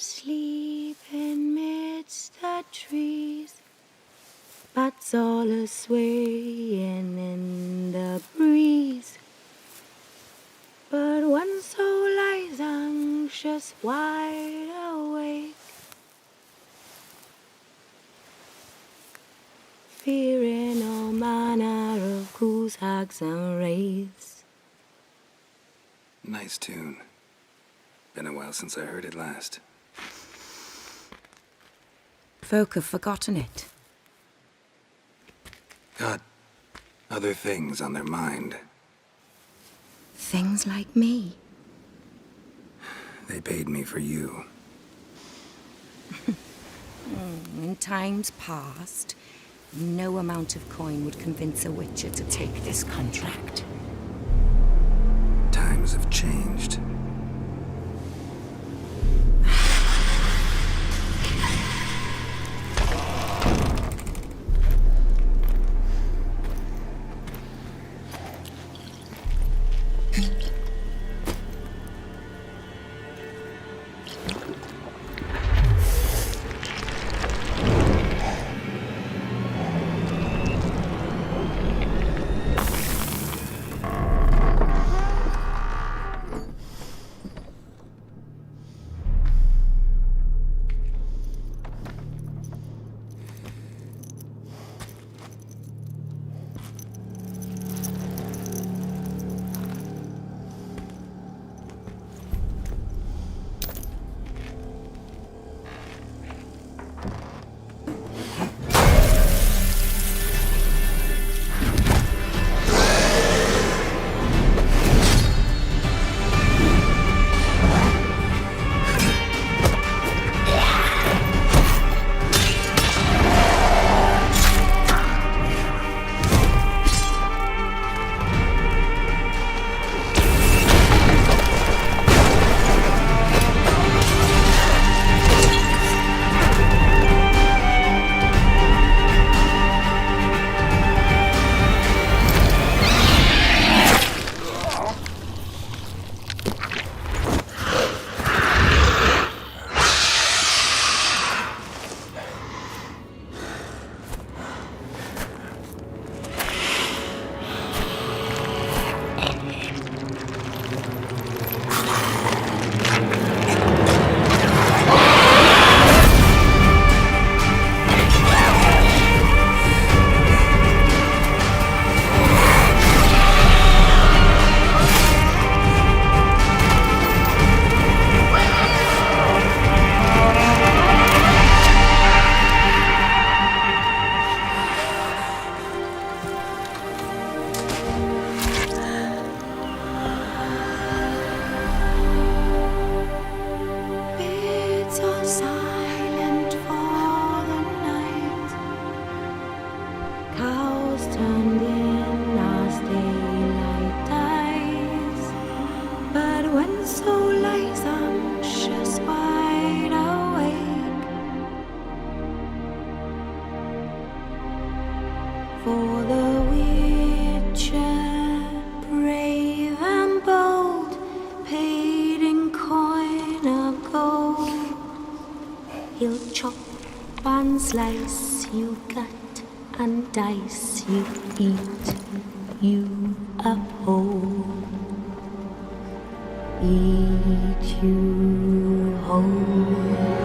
asleep amidst the trees, bats all a swaying in the breeze. But one soul lies anxious, wide awake, fearing all manner of ghouls, hags, and wraiths. Nice tune. Been a while since I heard it last. Folk have forgotten it. Got other things on their mind. Things like me. They paid me for you. In times past, no amount of coin would convince a witcher to take this contract. Times have changed. For the witcher, brave and bold, paid in coin of gold. He'll chop and slice you, cut and dice you, eat you up whole. Eat you whole.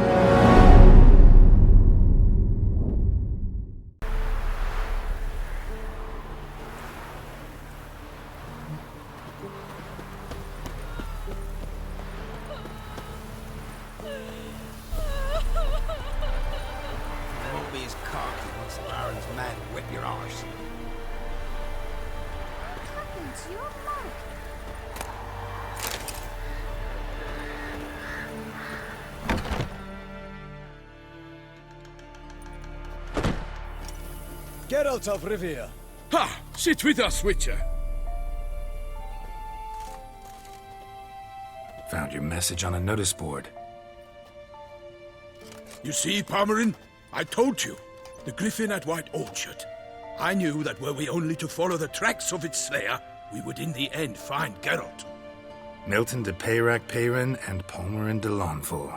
Geralt of Rivia. Ha! Sit with us, Witcher. Found your message on a notice board. You see, Palmerin? I told you. The griffin at White Orchard. I knew that were we only to follow the tracks of its slayer, we would in the end find Geralt. Milton de Peyrac Peyran and Palmerin de Lawnful.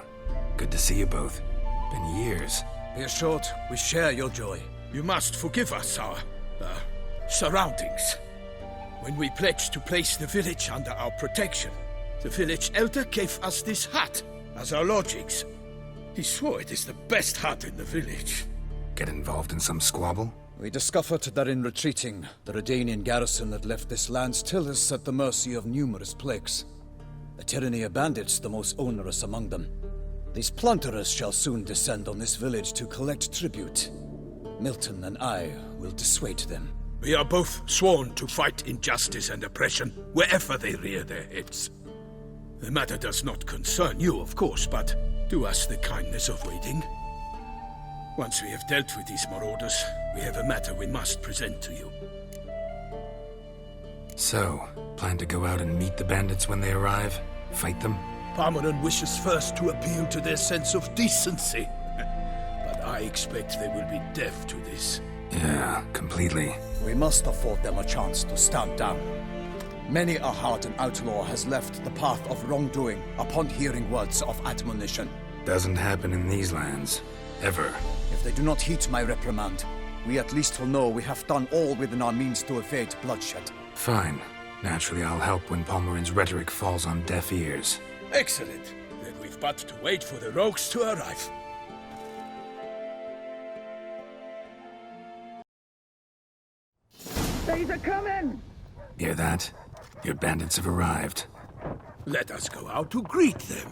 Good to see you both. Been years. Be assured, we share your joy. You must forgive us our surroundings. When we pledged to place the village under our protection, the village elder gave us this hut as our lodgings. He swore it is the best hut in the village. Get involved in some squabble? We discovered that in retreating, the Redanian garrison that left this land still is at the mercy of numerous plagues. A tyranny of bandits, the most onerous among them. These plunderers shall soon descend on this village to collect tribute. Milton and I will dissuade them. We are both sworn to fight injustice and oppression wherever they rear their heads. The matter does not concern you, of course, but do us the kindness of waiting. Once we have dealt with these marauders, we have a matter we must present to you. So, plan to go out and meet the bandits when they arrive? Fight them? Parmeran wishes first to appeal to their sense of decency. But I expect they will be deaf to this. Yeah, completely. We must afford them a chance to stand down. Many a hardened outlaw has left the path of wrongdoing upon hearing words of admonition. Doesn't happen in these lands. Ever. If they do not heed my reprimand, we at least will know we have done all within our means to evade bloodshed. Fine. Naturally, I'll help when Palmerin's rhetoric falls on deaf ears. Excellent. Then we've but to wait for the rogues to arrive. They's a-coming! Hear that? Your bandits have arrived. Let us go out to greet them.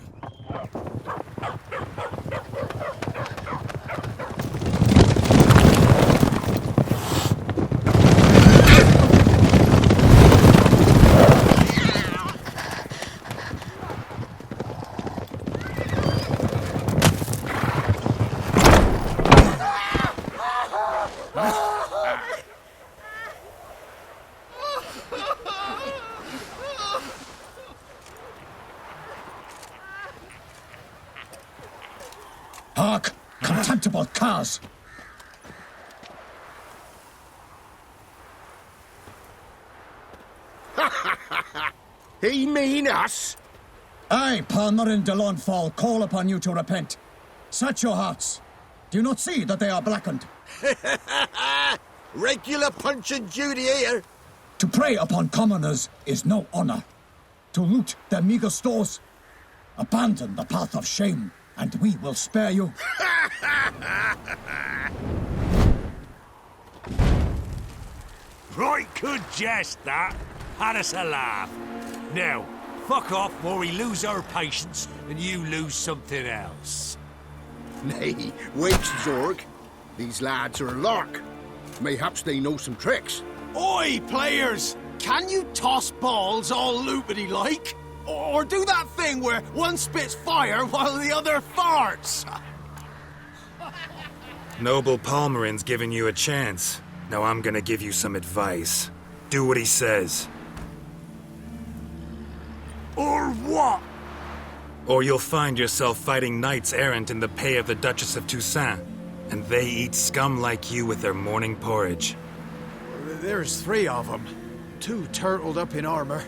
Hark! Contemptible curs! He mean us? I, Palmerin de Launfal, call upon you to repent. Set your hearts. Do you not see that they are blackened? Regular punch and duty here. To prey upon commoners is no honor. To loot their meager stores, abandon the path of shame, and we will spare you. Right good jest, that. Had us a laugh. Now, fuck off or we lose our patience and you lose something else. Nay, wait, Zorg. These lads are a lark. Mayhaps they know some tricks. Oi, players! Can you toss balls all loopity like? Or do that thing where one spits fire while the other farts? Noble Palmerin's giving you a chance. Now I'm gonna give you some advice. Do what he says. Or what? Or you'll find yourself fighting knights errant in the pay of the Duchess of Toussaint. And they eat scum like you with their morning porridge. There's 3 of them. 2 turtled up in armor.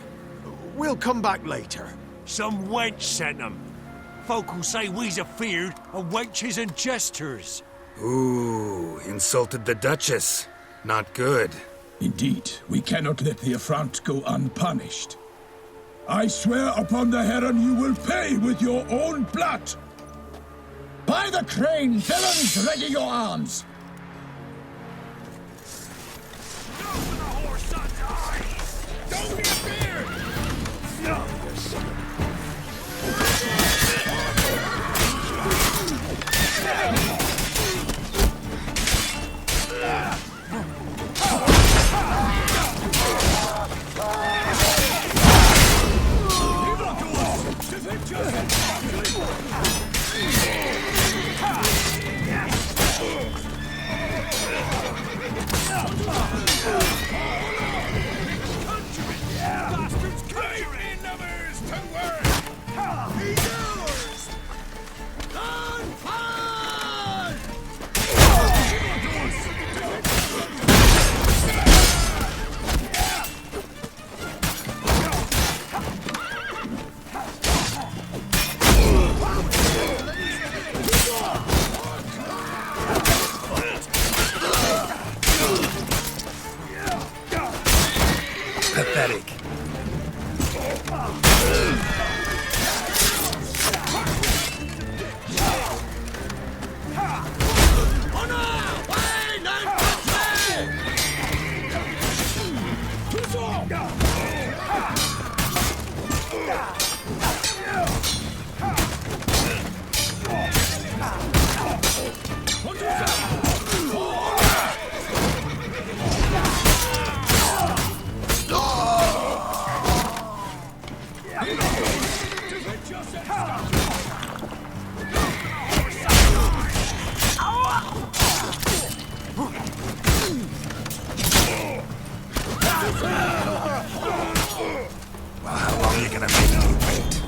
We'll come back later. Some wench sent them. Folk will say we's afeard of wenches and jesters. Ooh, insulted the Duchess. Not good. Indeed, we cannot let the affront go unpunished. I swear upon the Heron you will pay with your own blood! By the crane, villains, ready your arms! Well, how long are you gonna make me wait?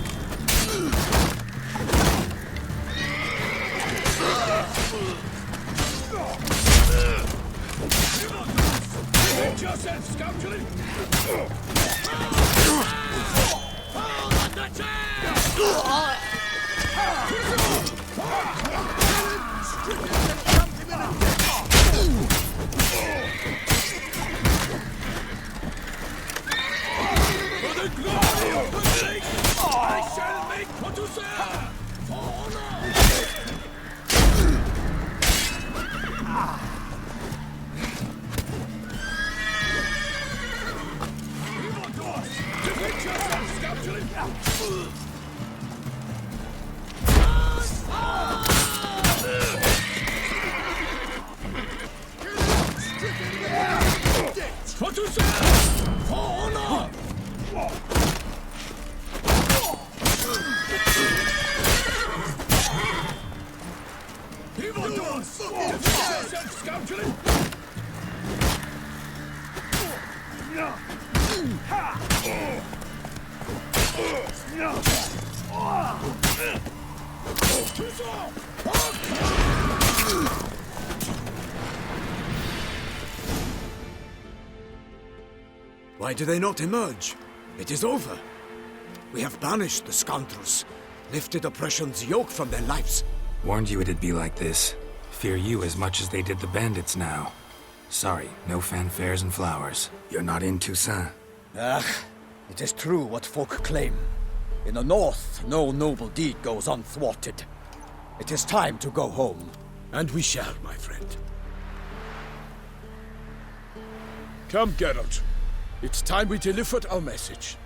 Why do they not emerge? It is over. We have banished the scoundrels, lifted oppression's yoke from their lives. Warned you it'd be like this. Fear you as much as they did the bandits now. Sorry, no fanfares and flowers. You're not in Toussaint. Ah, it is true what folk claim. In the north, no noble deed goes unthwarted. It is time to go home. And we shall, my friend. Come, Geralt. It's time we delivered our message.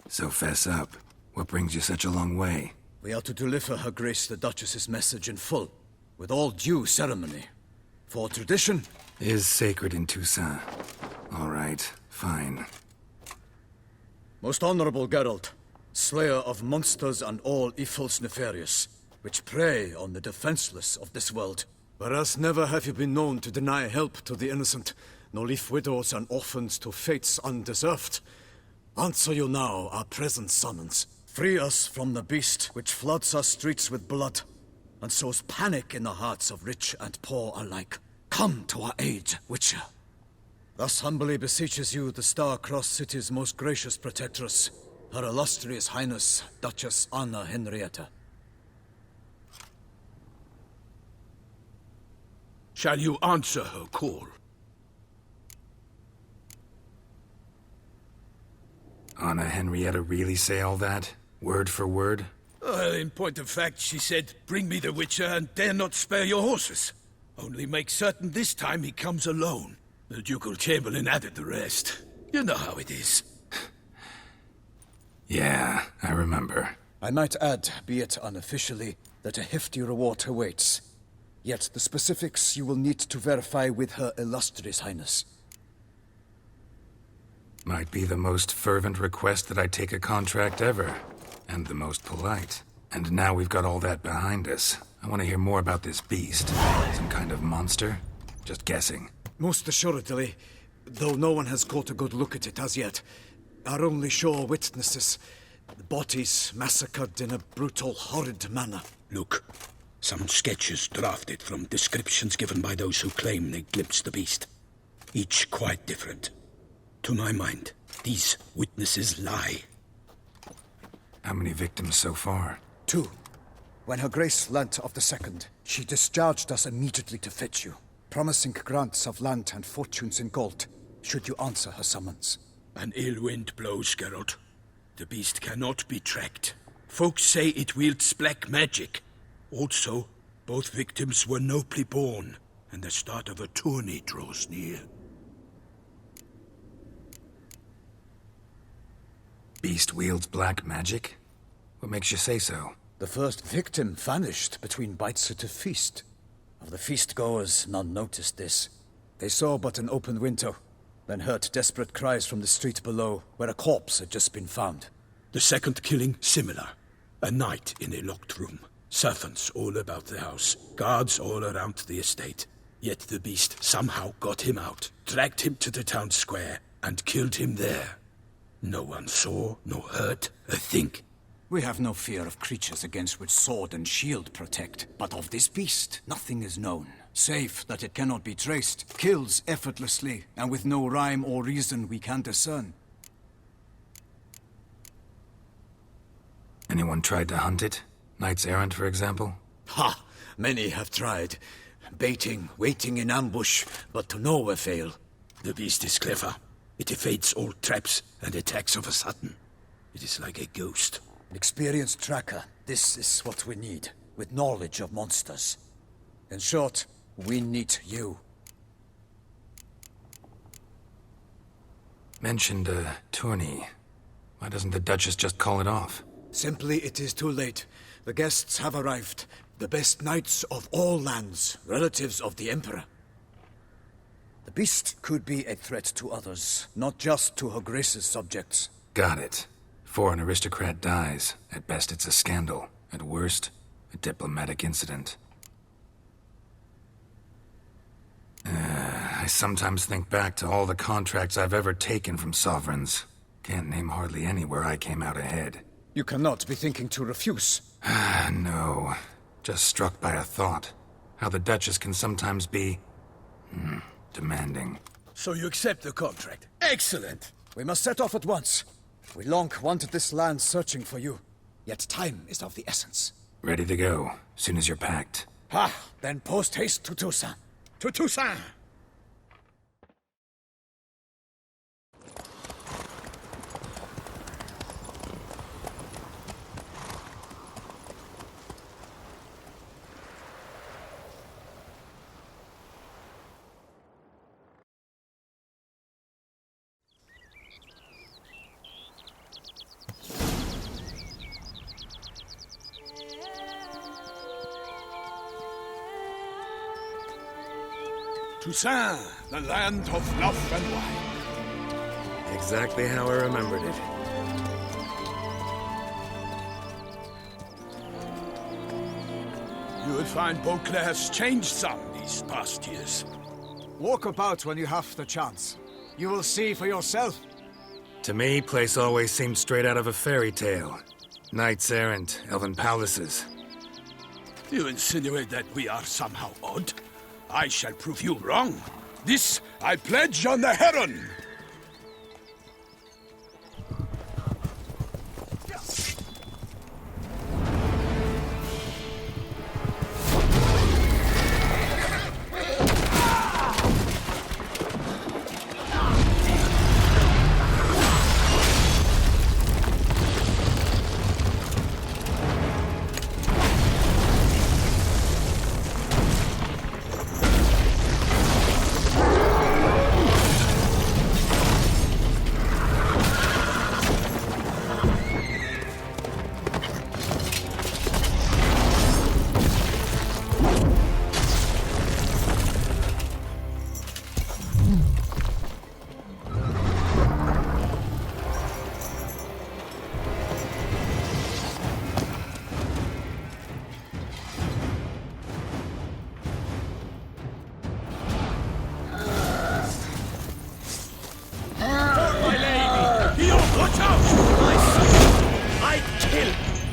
So fess up. What brings you such a long way? We are to deliver Her Grace the Duchess's message in full, with all due ceremony. For tradition Is sacred in Toussaint. All right, fine. Most honorable Geralt, slayer of monsters and all evils nefarious, which prey on the defenseless of this world. Whereas never have you been known to deny help to the innocent, nor leave widows and orphans to fates undeserved. Answer you now our present summons. Free us from the beast which floods our streets with blood, and sows panic in the hearts of rich and poor alike. Come to our aid, Witcher. Thus humbly beseeches you the Star-Crossed City's most gracious protectress, Her Illustrious Highness, Duchess Anna Henrietta. Shall you answer her call? Anna Henrietta really say all that? Word for word? Well, in point of fact, she said, bring me the Witcher and dare not spare your horses. Only make certain this time he comes alone. The Ducal Chamberlain added the rest. You know how it is. Yeah, I remember. I might add, be it unofficially, that a hefty reward awaits. Yet the specifics you will need to verify with Her Illustrious Highness. Might be the most fervent request that I take a contract ever. And the most polite. And now we've got all that behind us. I want to hear more about this beast. Some kind of monster? Just guessing. Most assuredly, though no one has caught a good look at it as yet. Our only sure witnesses. The bodies massacred in a brutal, horrid manner. Look, some sketches drafted from descriptions given by those who claim they glimpsed the beast. Each quite different. To my mind, these witnesses lie. How many victims so far? 2. When Her Grace learnt of the second, she discharged us immediately to fetch you, promising grants of land and fortunes in gold, should you answer her summons. An ill wind blows, Geralt. The beast cannot be tracked. Folks say it wields black magic. Also, both victims were nobly born, and the start of a tourney draws near. Beast wields black magic? What makes you say so? The first victim vanished between bites at a feast. Of the feast-goers, none noticed this. They saw but an open window, then heard desperate cries from the street below, where a corpse had just been found. The second killing, similar. A night in a locked room. Servants all about the house. Guards all around the estate. Yet the beast somehow got him out, dragged him to the town square, and killed him there. No one saw, nor heard a thing. We have no fear of creatures against which sword and shield protect, but of this beast, nothing is known. Save that it cannot be traced, kills effortlessly, and with no rhyme or reason we can discern. Anyone tried to hunt it? Knights errant, for example? Ha! Many have tried. Baiting, waiting in ambush, but to no avail. The beast is clever. It evades all traps and attacks of a sudden. It is like a ghost. An experienced tracker, this is what we need, with knowledge of monsters. In short, we need you. Mentioned a tourney. Why doesn't the Duchess just call it off? Simply, it is too late. The guests have arrived. The best knights of all lands, relatives of the Emperor. The beast could be a threat to others, not just to Her Grace's subjects. Got it. Before an aristocrat dies, at best it's a scandal. At worst, a diplomatic incident. I sometimes think back to all the contracts I've ever taken from sovereigns. Can't name hardly any where I came out ahead. You cannot be thinking to refuse. No. Just struck by a thought. How the Duchess can sometimes be... demanding. So you accept the contract? Excellent! We must set off at once. We long wanted this land searching for you. Yet time is of the essence. Ready to go, soon as you're packed. Ha! Then post-haste to Toussaint. To Toussaint! Toussaint, the land of love and wine. Exactly how I remembered it. You will find Beauclair has changed some these past years. Walk about when you have the chance. You will see for yourself. To me, place always seemed straight out of a fairy tale. Knights errant, elven palaces. You insinuate that we are somehow odd? I shall prove you wrong. This I pledge on the Heron!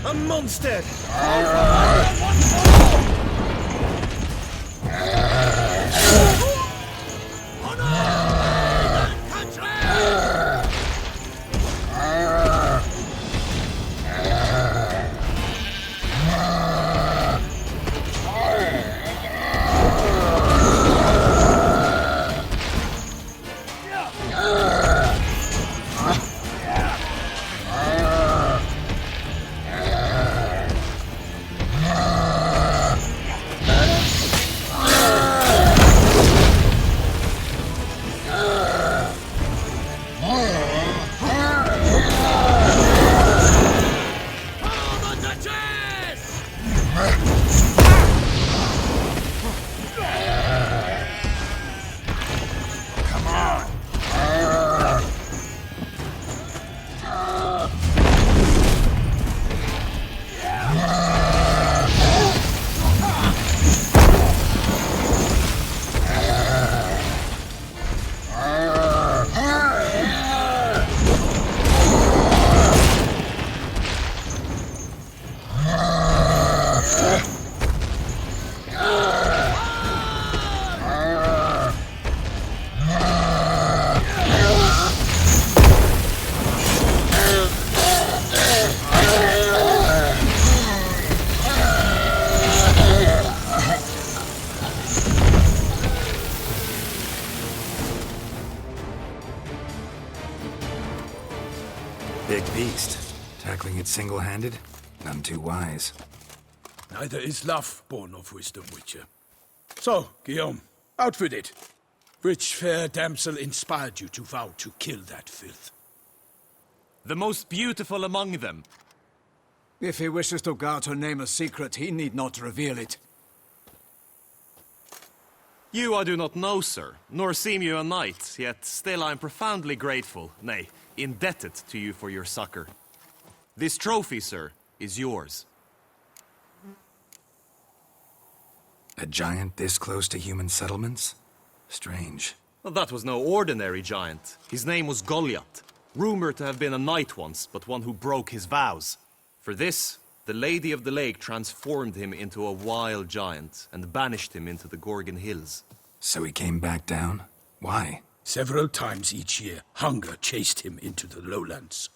A monster! big beast. Tackling it single-handed? None too wise. Neither is love born of wisdom, Witcher. So, Guillaume, out with it. Which fair damsel inspired you to vow to kill that filth? The most beautiful among them. If he wishes to guard her name a secret, he need not reveal it. You I do not know, sir, nor seem you a knight, yet still I am profoundly grateful, nay, indebted to you for your succor. This trophy, sir, is yours. A giant this close to human settlements? Strange. Well, that was no ordinary giant. His name was Goliath, rumored to have been a knight once, but one who broke his vows. For this, the Lady of the Lake transformed him into a wild giant and banished him into the Gorgon Hills. So he came back down? Why? Several times each year, hunger chased him into the lowlands.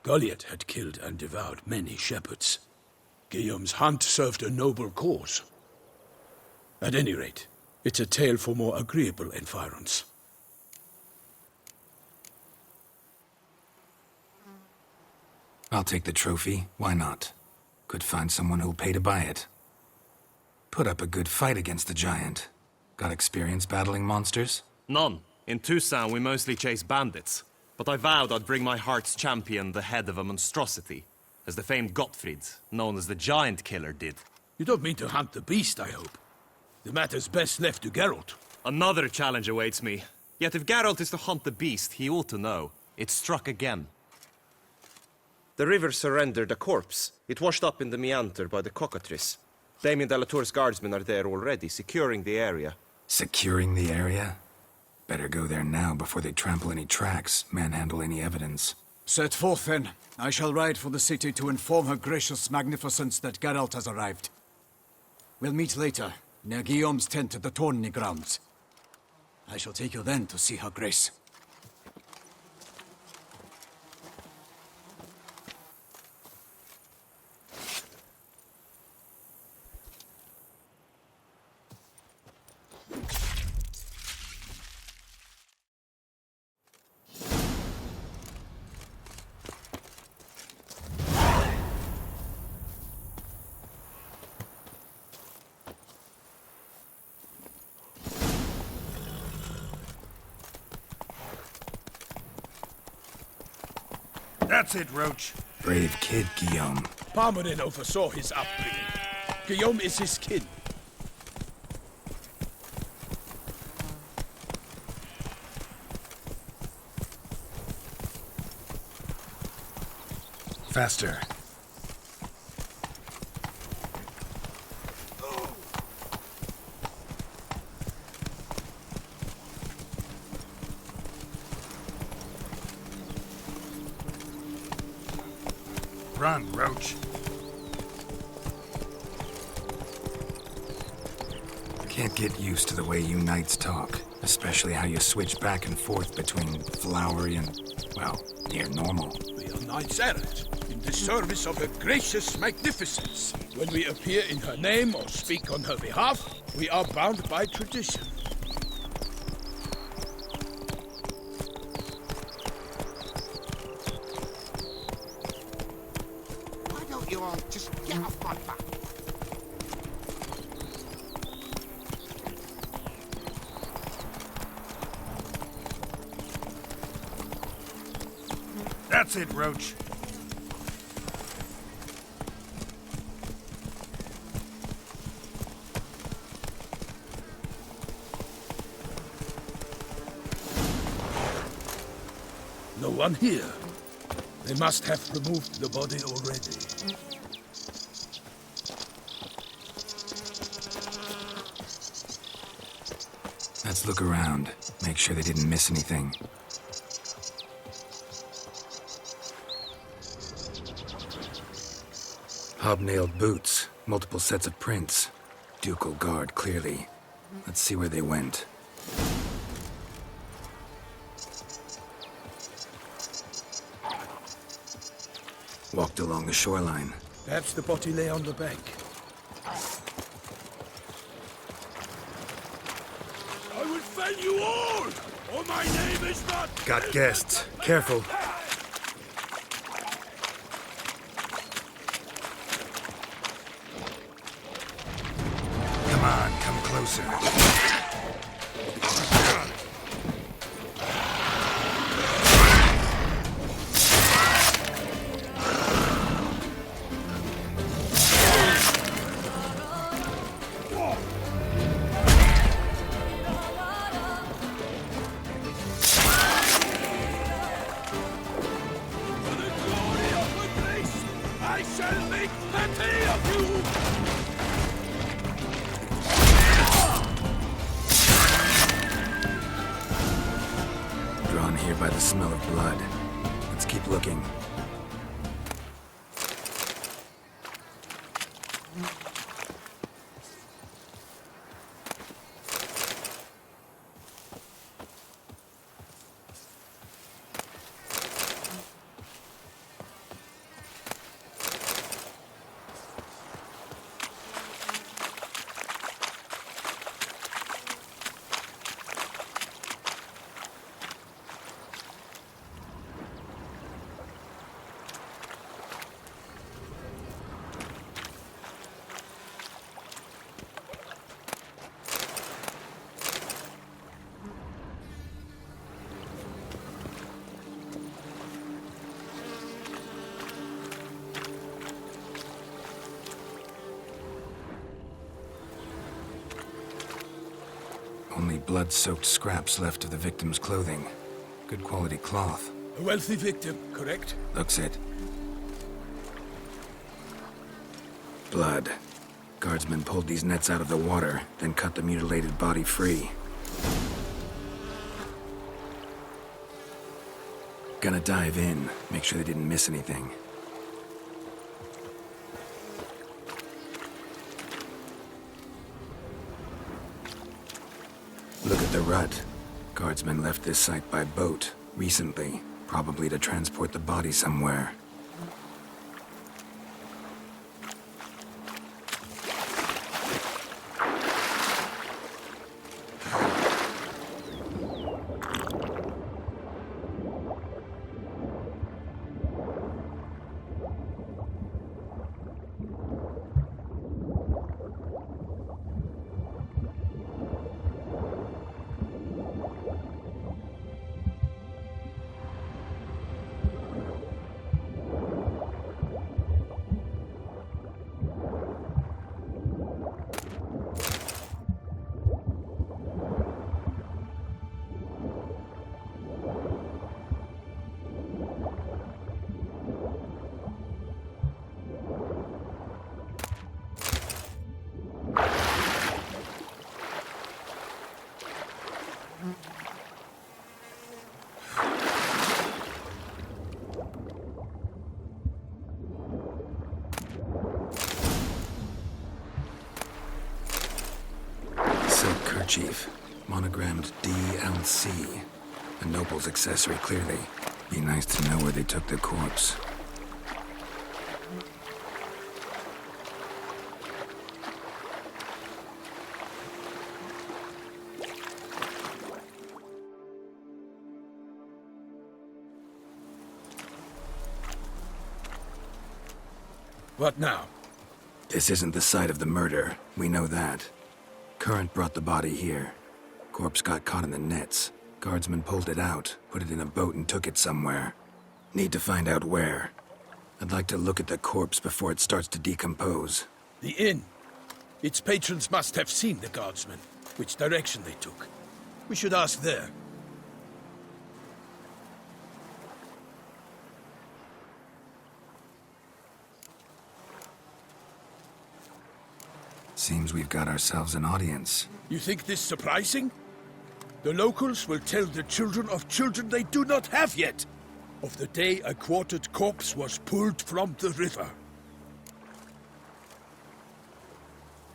Goliath had killed and devoured many shepherds. Guillaume's hunt served a noble cause. At any rate, it's a tale for more agreeable environs. I'll take the trophy. Why not? Could find someone who'll pay to buy it. Put up a good fight against the giant. Got experience battling monsters? None. In Toussaint we mostly chase bandits. But I vowed I'd bring my heart's champion the head of a monstrosity, as the famed Gottfried, known as the Giant Killer, did. You don't mean to hunt the beast, I hope. The matter's best left to Geralt. Another challenge awaits me. Yet if Geralt is to hunt the beast, he ought to know. It struck again. The river surrendered a corpse. It washed up in the meander by the cockatrice. Damien de la Tour's guardsmen are there already, securing the area. Securing the area? Better go there now before they trample any tracks, manhandle any evidence. Set forth, then. I shall ride for the city to inform her gracious magnificence that Geralt has arrived. We'll meet later, near Guillaume's tent at the tourney grounds. I shall take you then to see her grace. That's it, Roach. Brave kid, Guillaume. Parmerin oversaw his upbringing. Guillaume is his kin. Faster. Run, Roach. Can't get used to the way you knights talk, especially how you switch back and forth between flowery and, well, near normal. We are knights errant, in the service of her gracious magnificence. When we appear in her name or speak on her behalf, we are bound by tradition. Why don't you all just get off my back? That's it, Roach. No one here. They must have removed the body already. Let's look around. Make sure they didn't miss anything. Hobnailed boots, multiple sets of prints. Ducal guard, clearly. Let's see where they went. Walked along the shoreline. Perhaps the body lay on the bank. I will fell you all, or my name is not... Got guests. Careful. closer. Drawn here by the smell of blood. Let's keep looking. Only blood-soaked scraps left of the victim's clothing. Good quality cloth. A wealthy victim, correct? Looks it. Blood. Guardsmen pulled these nets out of the water, then cut the mutilated body free. Gonna dive in, make sure they didn't miss anything. Look at the rut. Guardsmen left this site by boat recently, probably to transport the body somewhere. Silk kerchief, monogrammed Dlc. A noble's accessory, clearly. Be nice to know where they took the corpse. What now? This isn't the site of the murder. We know that. Current brought the body here. Corpse got caught in the nets. Guardsmen pulled it out, put it in a boat and took it somewhere. Need to find out where. I'd like to look at the corpse before it starts to decompose. The inn. Its patrons must have seen the guardsmen, which direction they took. We should ask there. Seems we've got ourselves an audience. You think this surprising? The locals will tell the children of children they do not have yet, of the day a quartered corpse was pulled from the river.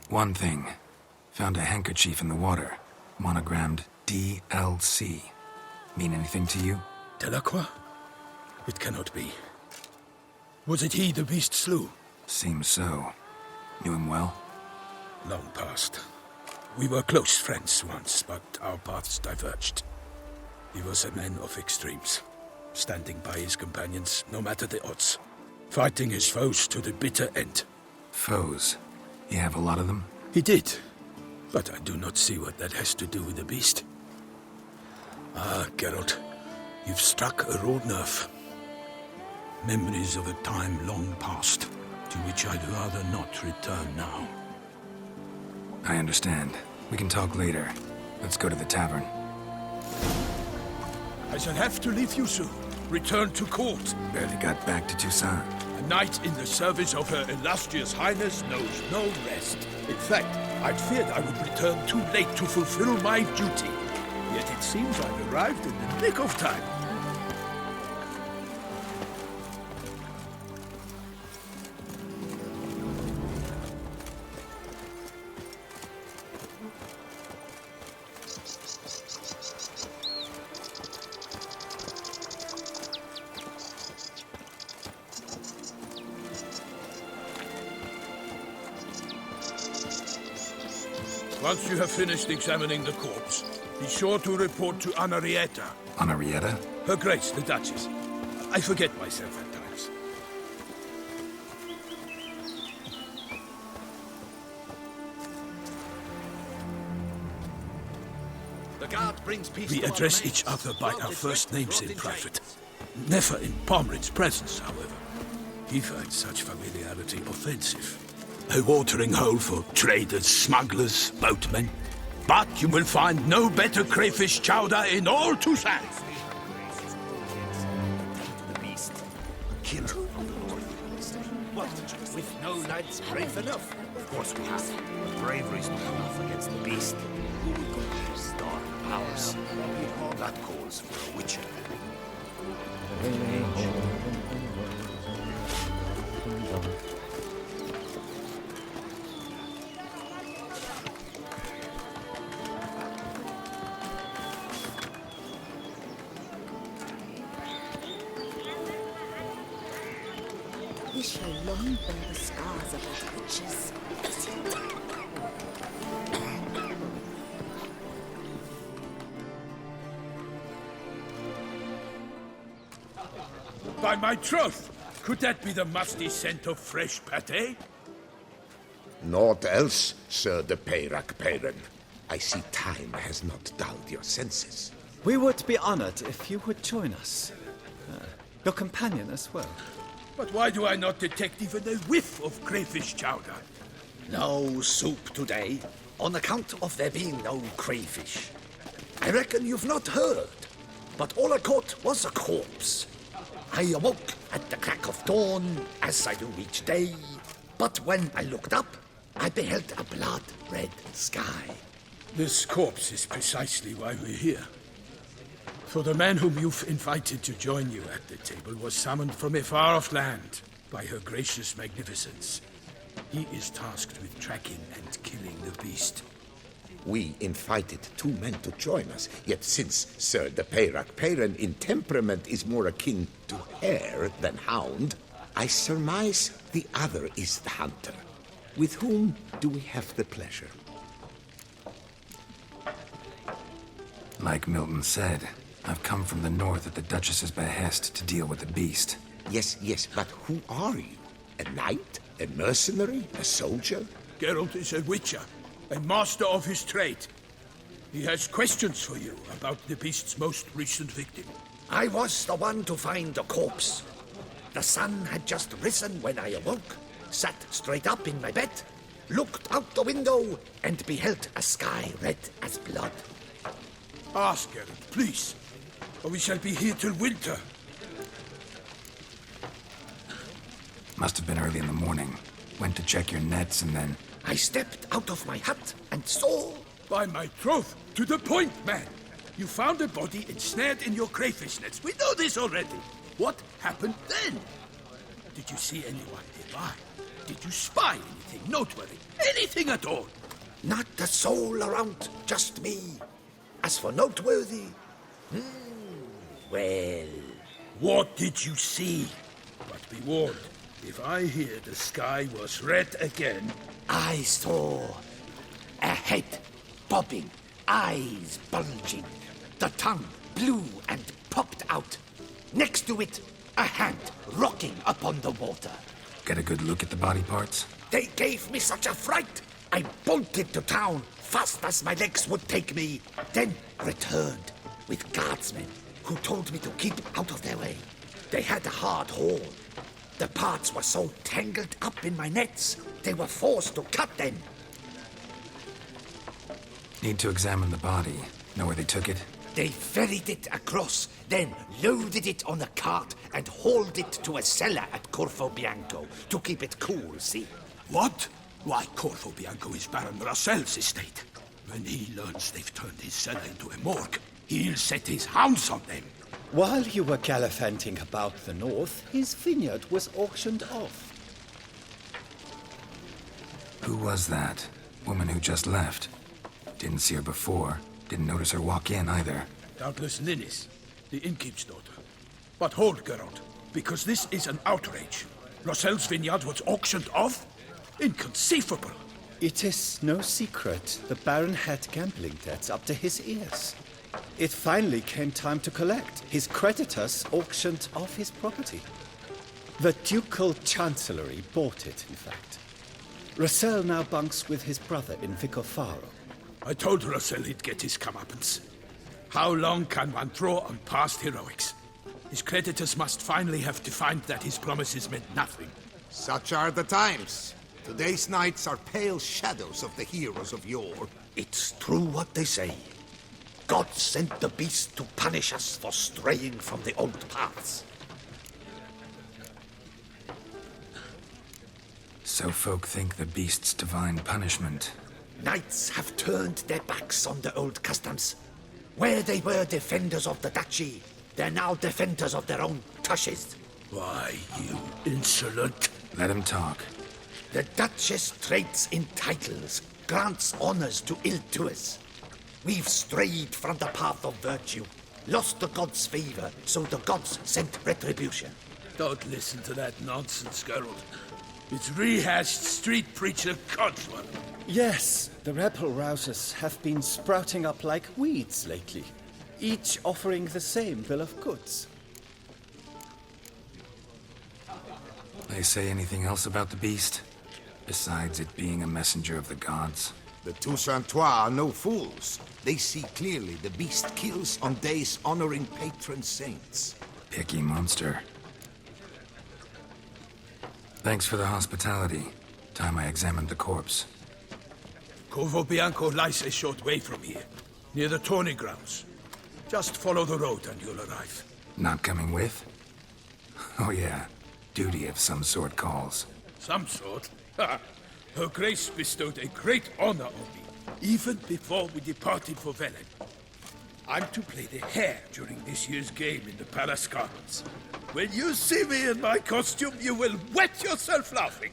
One thing. Found a handkerchief in the water. Monogrammed Dlc. Mean anything to you? Delacroix? It cannot be. Was it he the beast slew? Seems so. Knew him well? Long past. We were close friends once, but our paths diverged. He was a man of extremes, standing by his companions no matter the odds, fighting his foes to the bitter end. Foes? You have a lot of them? He did. But I do not see what that has to do with the beast. Ah, Geralt, you've struck a raw nerve. Memories of a time long past, to which I'd rather not return now. I understand. We can talk later. Let's go to the tavern. I shall have to leave you soon. Return to court. Barely got back to Toussaint. A knight in the service of Her Illustrious Highness knows no rest. In fact, I'd feared I would return too late to fulfill my duty. Yet it seems I've arrived in the nick of time. Once you have finished examining the corpse, be sure to report to Anarietta. Anarietta? Her Grace, the Duchess. I forget myself at times. The guard brings peace We to our address domains. each other by Brought our in first chains, names brought in private. chains. Never in Pomrin's presence, however. He finds such familiarity offensive. A watering hole for traders, smugglers, boatmen. But you will find no better crayfish chowder in all Toussaint. The beast. Killer of the Lord. What? With no knights brave enough? Of course we have. But bravery's not enough against the beast. Who will go against dark powers? That calls for a witcher. We shall long bear the scars of our witches. By my troth, could that be the musty scent of fresh pâté? Naught else, Sir de Peyrac Peyran. I see time has not dulled your senses. We would be honored if you would join us. Your companion as well. But why do I not detect even a whiff of crayfish chowder? No soup today, on account of there being no crayfish. I reckon you've not heard, but all I caught was a corpse. I awoke at the crack of dawn, as I do each day, but when I looked up, I beheld a blood-red sky. This corpse is precisely why we're here. For the man whom you've invited to join you at the table was summoned from a far-off land by her gracious magnificence. He is tasked with tracking and killing the beast. We invited 2 men to join us, yet since Sir de Peyrac Peyran in temperament is more akin to hare than hound, I surmise the other is the hunter. With whom do we have the pleasure? Like Milton said, I've come from the north at the Duchess's behest to deal with the beast. Yes, but who are you? A knight? A mercenary? A soldier? Geralt is a witcher, a master of his trade. He has questions for you about the beast's most recent victim. I was the one to find the corpse. The sun had just risen when I awoke, sat straight up in my bed, looked out the window, and beheld a sky red as blood. Ask Geralt, please, or we shall be here till winter. Must have been early in the morning. Went to check your nets and then... I stepped out of my hut and saw... By my troth, to the point, man! You found a body ensnared in your crayfish nets. We know this already. What happened then? Did you see anyone nearby? Did you spy anything noteworthy? Anything at all? Not a soul around, just me. As for noteworthy... well... What did you see? But be warned, if I hear the sky was red again... I saw a head bobbing, eyes bulging, the tongue blue and popped out. Next to it, a hand rocking upon the water. Get a good look at the body parts? They gave me such a fright, I bolted to town fast as my legs would take me, then returned with guardsmen who told me to keep out of their way. They had a hard haul. The parts were so tangled up in my nets, they were forced to cut them. Need to examine the body. Know where they took it? They ferried it across, then loaded it on a cart and hauled it to a cellar at Corvo Bianco to keep it cool, see? What? Why, Corvo Bianco is Baron Russell's estate. When he learns they've turned his cellar into a morgue, he'll set his hounds on them. While you were gallivanting about the north, his vineyard was auctioned off. Who was that? Woman who just left. Didn't see her before. Didn't notice her walk in either. Doubtless Linnis, the innkeep's daughter. But hold, Geralt, because this is an outrage. Russell's vineyard was auctioned off? Inconceivable! It is no secret the Baron had gambling debts up to his ears. It finally came time to collect. His creditors auctioned off his property. The Ducal Chancellery bought it, in fact. Russell now bunks with his brother in Vicofaro. I told Russell he'd get his comeuppance. How long can one draw on past heroics? His creditors must finally have defined that his promises meant nothing. Such are the times. Today's knights are pale shadows of the heroes of yore. It's true what they say. God sent the beast to punish us for straying from the old paths. So folk think the beast's divine punishment. Knights have turned their backs on the old customs. Where they were defenders of the duchy, they're now defenders of their own tushes. Why, you insolent... Let him talk. The Duchess trades in titles, grants honors to ill-doers. We've strayed from the path of virtue, lost the gods' favor, so the gods sent retribution. Don't listen to that nonsense, Geralt. It's rehashed street preacher codswallop. Yes, the rebel rousers have been sprouting up like weeds lately, each offering the same bill of goods. They say anything else about the beast? Besides it being a messenger of the gods? The Toussaintois are no fools. They see clearly the beast kills on days honoring patron saints. Picky monster. Thanks for the hospitality. Time I examined the corpse. Corvo Bianco lies a short way from here, near the tourney grounds. Just follow the road and you'll arrive. Not coming with? Oh yeah, duty of some sort calls. Some sort? Ha! Her Grace bestowed a great honor on me, even before we departed for Velen. I'm to play the hare during this year's game in the palace gardens. When you see me in my costume, you will wet yourself laughing.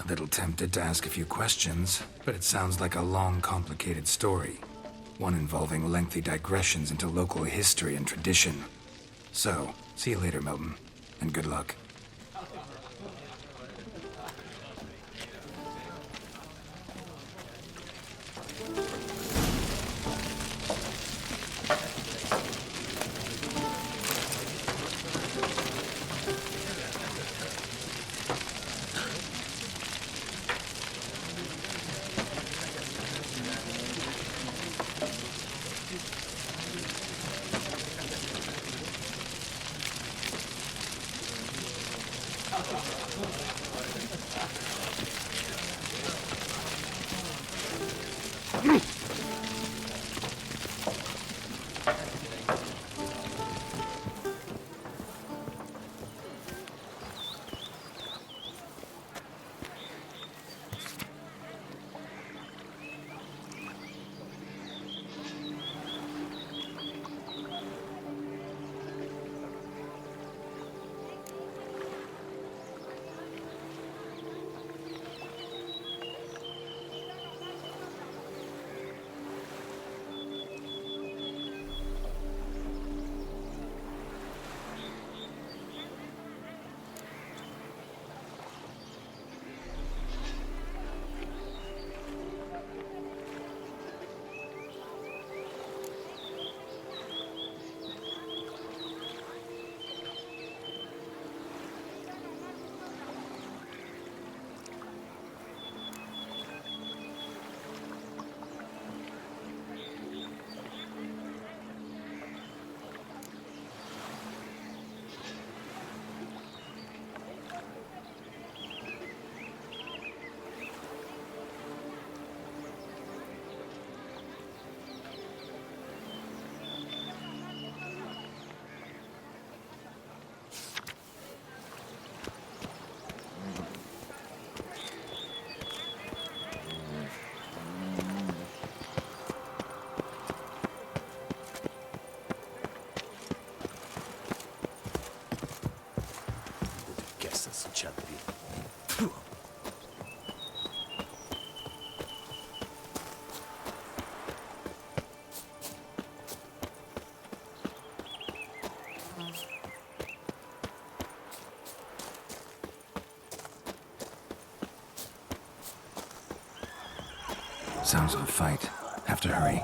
A little tempted to ask a few questions, but it sounds like a long, complicated story. One involving lengthy digressions into local history and tradition. So, see you later, Milton, and good luck. shall be. Sounds of a fight. Have to hurry.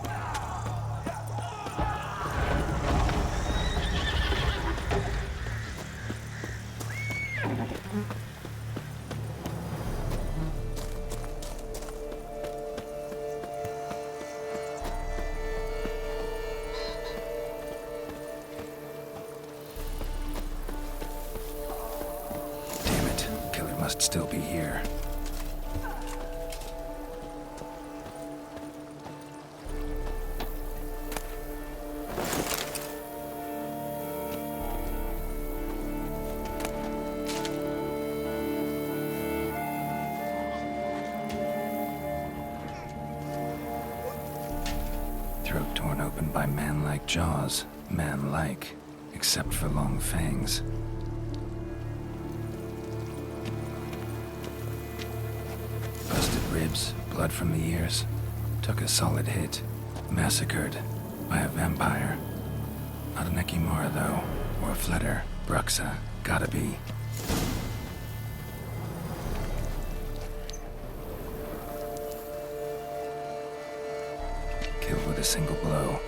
Damn it. Killer must still be here. Throat torn open by man-like jaws. Man-like, except for long fangs. Busted ribs, blood from the ears. Took a solid hit. Massacred by a vampire. Not an Ekimara, though. Or a Fletter. Bruxa. Gotta be. Killed with a single blow.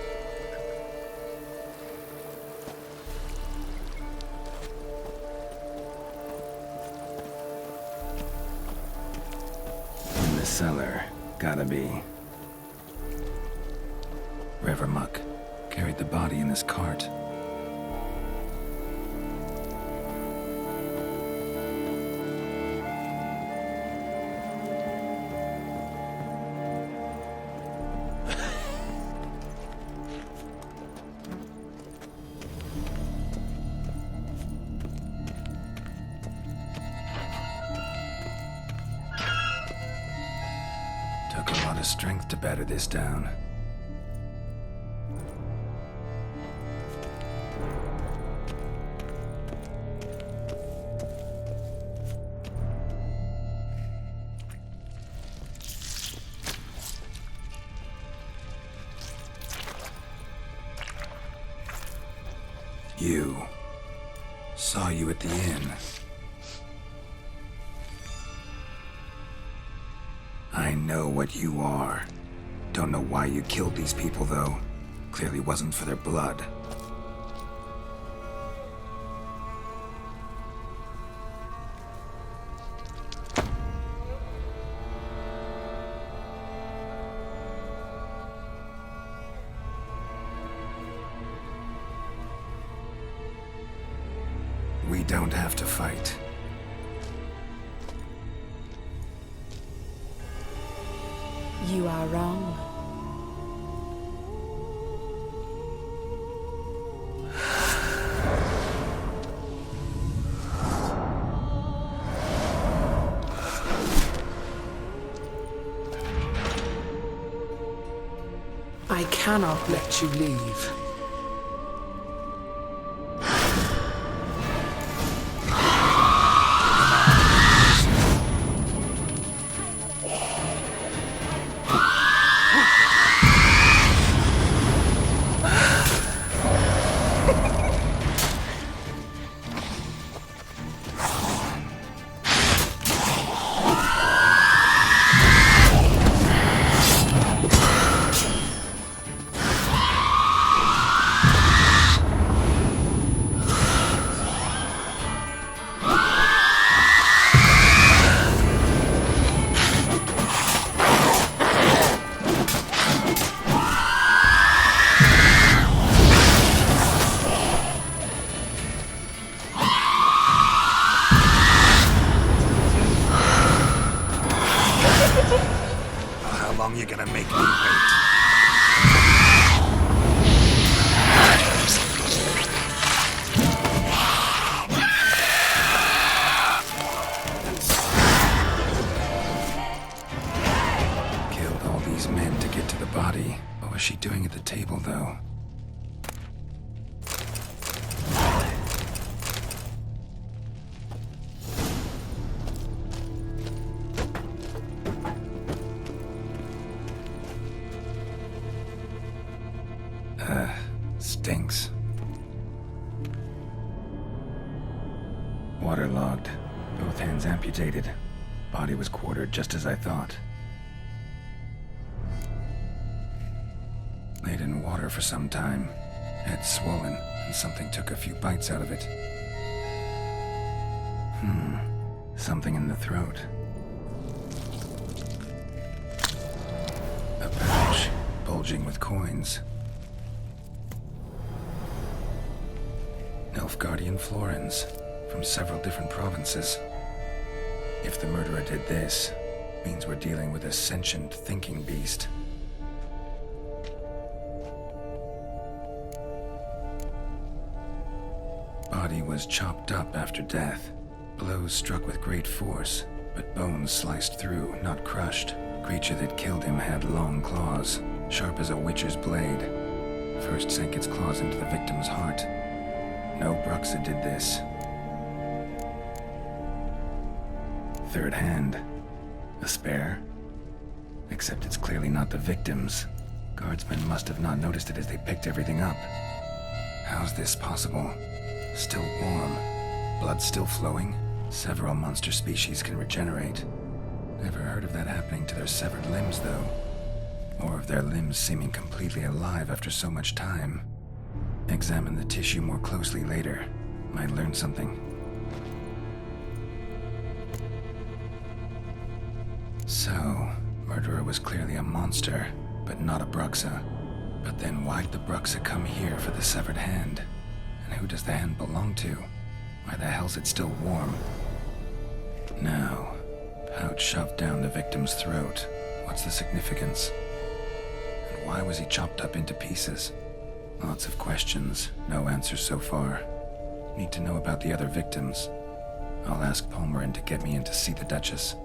In the cellar. Gotta be. River muck. Carried the body in this cart. Took a lot of strength to batter this down. You. Saw you at the inn. I know what you are. Don't know why you killed these people, though. Clearly wasn't for their blood. We don't have to fight. You are wrong. I cannot let you leave. How long you gonna make me wait? Killed all these men to get to the body. What was she doing at the table, though? Stinks. Waterlogged. Both hands amputated. Body was quartered just as I thought. Laid in water for some time. Head swollen, and something took a few bites out of it. Something in the throat. A pouch, bulging with coins. Nilfgaardian florins, from several different provinces. If the murderer did this, means we're dealing with a sentient thinking beast. Body was chopped up after death. Blows struck with great force, but bones sliced through, not crushed. Creature that killed him had long claws, sharp as a witcher's blade. First sank its claws into the victim's heart. No Bruxa did this. Third hand. A spare? Except it's clearly not the victim's. Guardsmen must have not noticed it as they picked everything up. How's this possible? Still warm. Blood still flowing? Several monster species can regenerate. Never heard of that happening to their severed limbs, though. Or of their limbs seeming completely alive after so much time. Examine the tissue more closely later. Might learn something. So, murderer was clearly a monster, but not a Bruxa. But then why'd the Bruxa come here for the severed hand? And who does the hand belong to? Why the hell's it still warm? Now, pouch shoved down the victim's throat. What's the significance? And why was he chopped up into pieces? Lots of questions, no answers so far. Need to know about the other victims. I'll ask Palmerin to get me in to see the Duchess.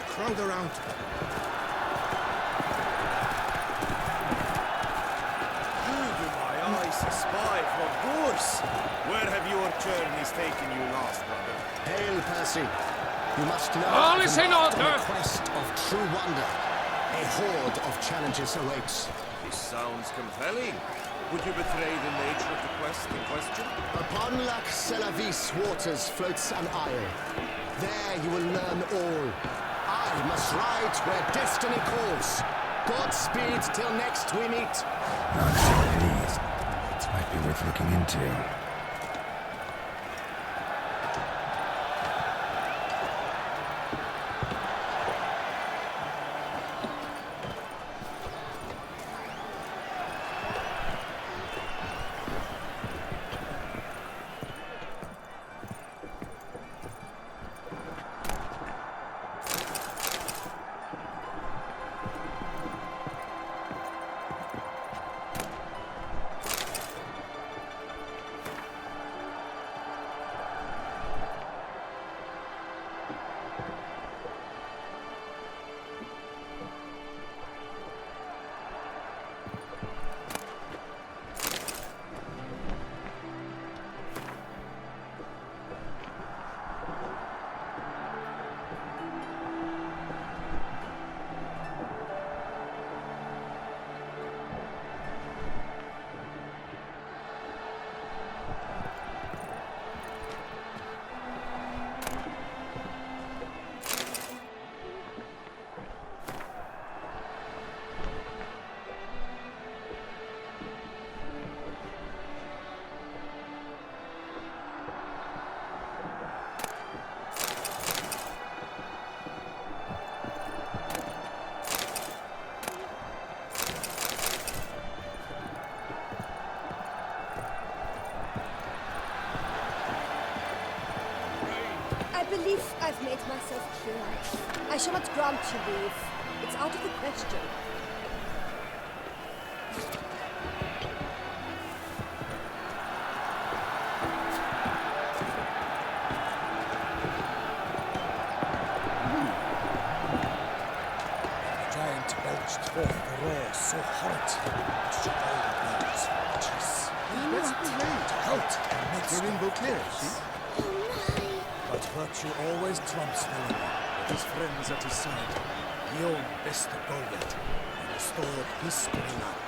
Crowd around. You do my eyes spy from course. Where have your journeys taken you last, brother? Hail, Percy. You must know All is in order. on a quest of true wonder. A horde of challenges awaits. This sounds compelling. Would you betray the nature of the quest in question? Upon Lac Selavis waters floats an isle. There you will learn all. I must ride where destiny calls. Godspeed till next we meet. Not so pleased. This might be worth looking into. believe I've made myself clear. I shall not grant you leave. It's out of the question. The giant belched forth a roar so hot it shook all the bones. Jeez. Let's be ready to halt amidst Rainbow clear, see? But virtue always trumps villainy. With his friends at his side, Guillaume bested Goliath and restored peace to the land.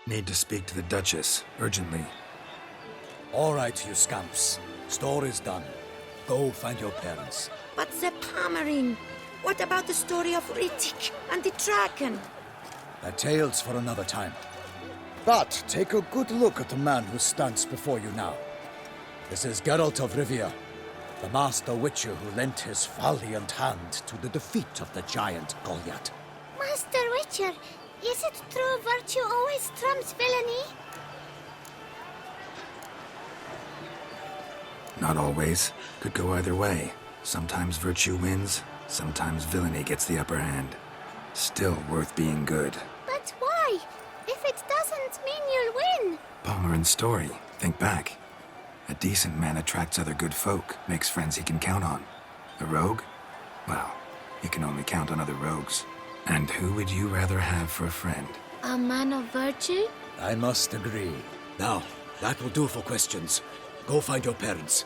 Need to speak to the Duchess, urgently. All right, you scamps. Store is done. Go find your parents. But the Palmerin, what about the story of Rittik and the dragon? A tale's for another time. But take a good look at the man who stands before you now. This is Geralt of Rivia, the master witcher who lent his valiant hand to the defeat of the giant Goliath. Master Witcher, is it true virtue always trumps villainy? Not always. Could go either way. Sometimes virtue wins, sometimes villainy gets the upper hand. Still worth being good. But why? If it doesn't mean you'll win. Palmerin's story. Think back. A decent man attracts other good folk, makes friends he can count on. A rogue? Well, he can only count on other rogues. And who would you rather have for a friend? A man of virtue? I must agree. Now, that will do for questions. Go find your parents.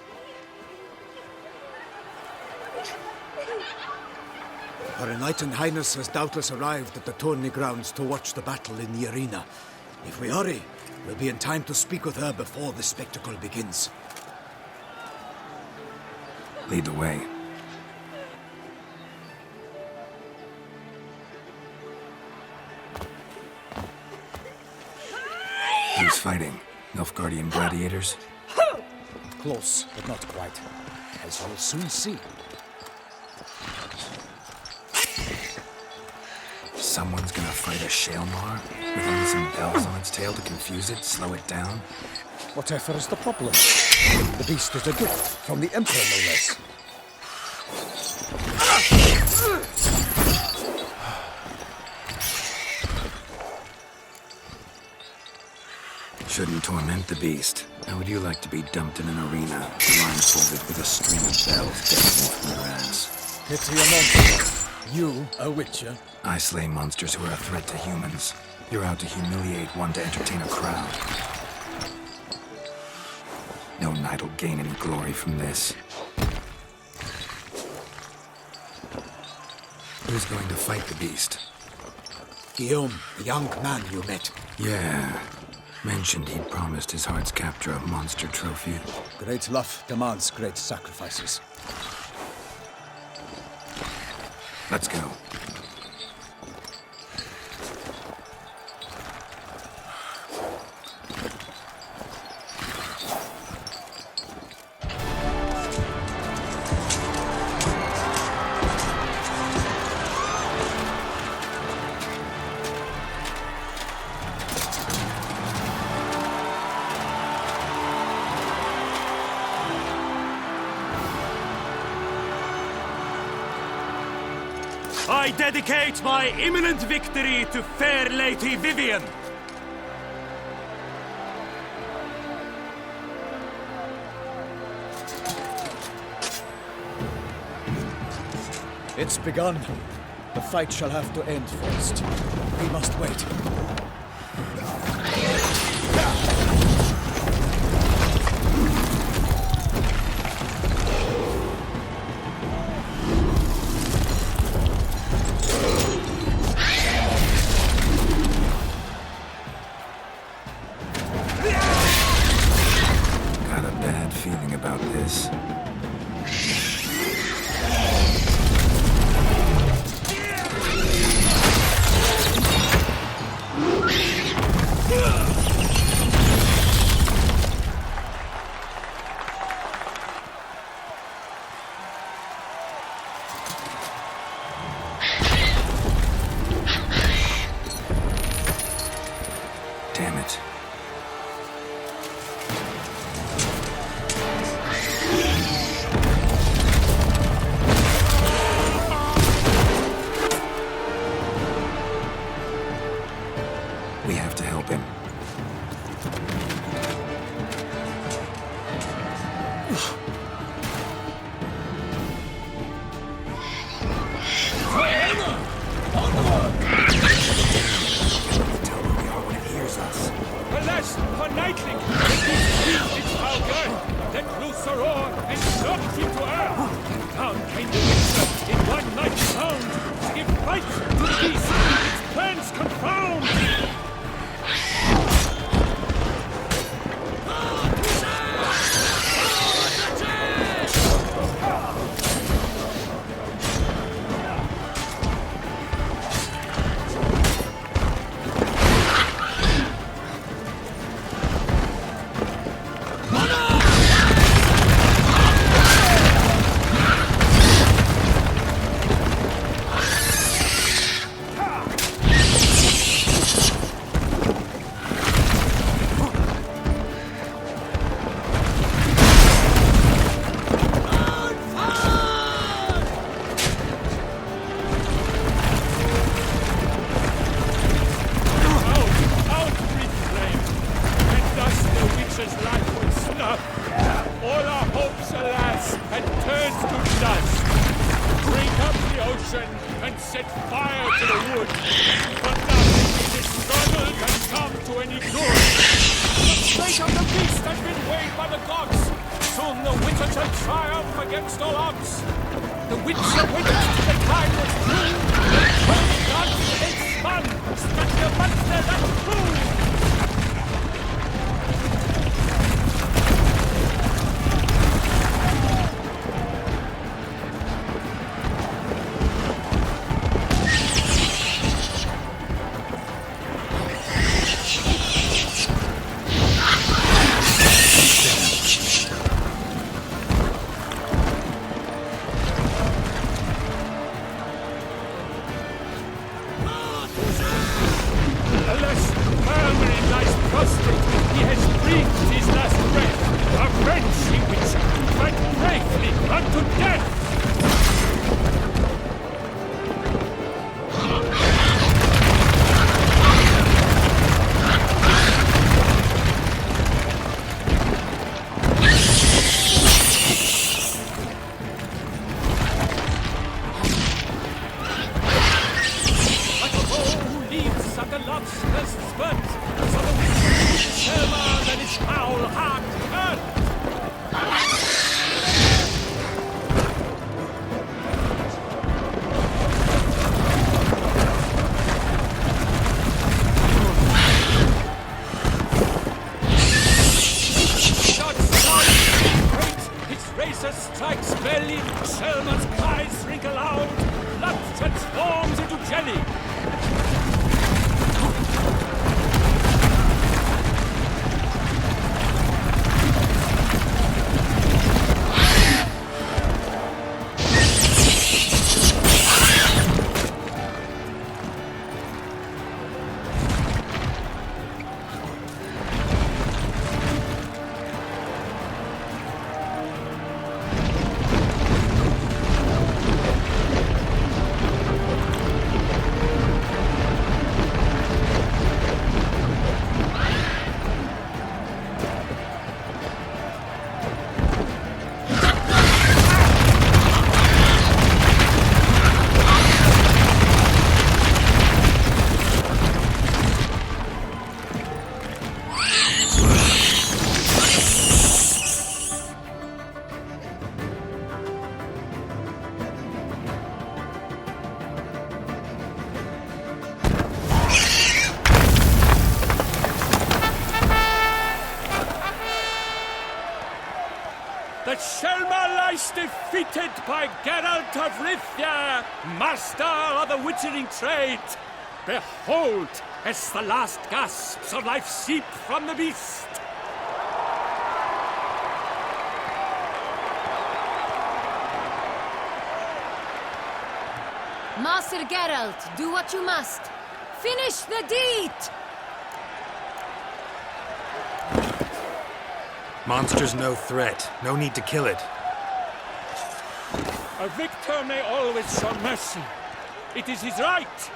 Her Enlightened Highness has doubtless arrived at the tourney grounds to watch the battle in the arena. If we hurry, we'll be in time to speak with her before the spectacle begins. Lead the way. Who's fighting? Nilfgaardian gladiators? Close, but not quite. As you'll soon see. Someone's gonna fight a Shaelmar? With only some bells on its tail to confuse it, slow it down? Whatever is the problem? The beast is a gift from the Emperor, no less. Shouldn't torment the beast. How would you like to be dumped in an arena, blindfolded with a string of bells dangling from your ass? Pity a monster. You, a witcher? I slay monsters who are a threat to humans. You're out to humiliate one to entertain a crowd. No knight will gain any glory from this. Who's going to fight the beast? Guillaume, the young man you met. Yeah. Mentioned he'd promised his heart's captor a monster trophy. Great love demands great sacrifices. Let's go. I dedicate my imminent victory to fair Lady Vivian. It's begun. The fight shall have to end first. We must wait. Got a bad feeling about this. destruction and set fire to the wood. But nothing in this struggle can come to any good. The fate of the beast has been weighed by the gods. Soon the Witcher shall triumph against all odds. The Witcher witnessed the time was true. The gods they spun, struck the monster that flew. Strikes belly, Selma's cries wrinkle out, blood transforms into jelly. That Selma lies defeated by Geralt of Rivia, master of the witchering trade. Behold, as the last gasps of life seep from the beast. Master Geralt, do what you must. Finish the deed! Monster's no threat. No need to kill it. A victor may always show mercy. It is his right.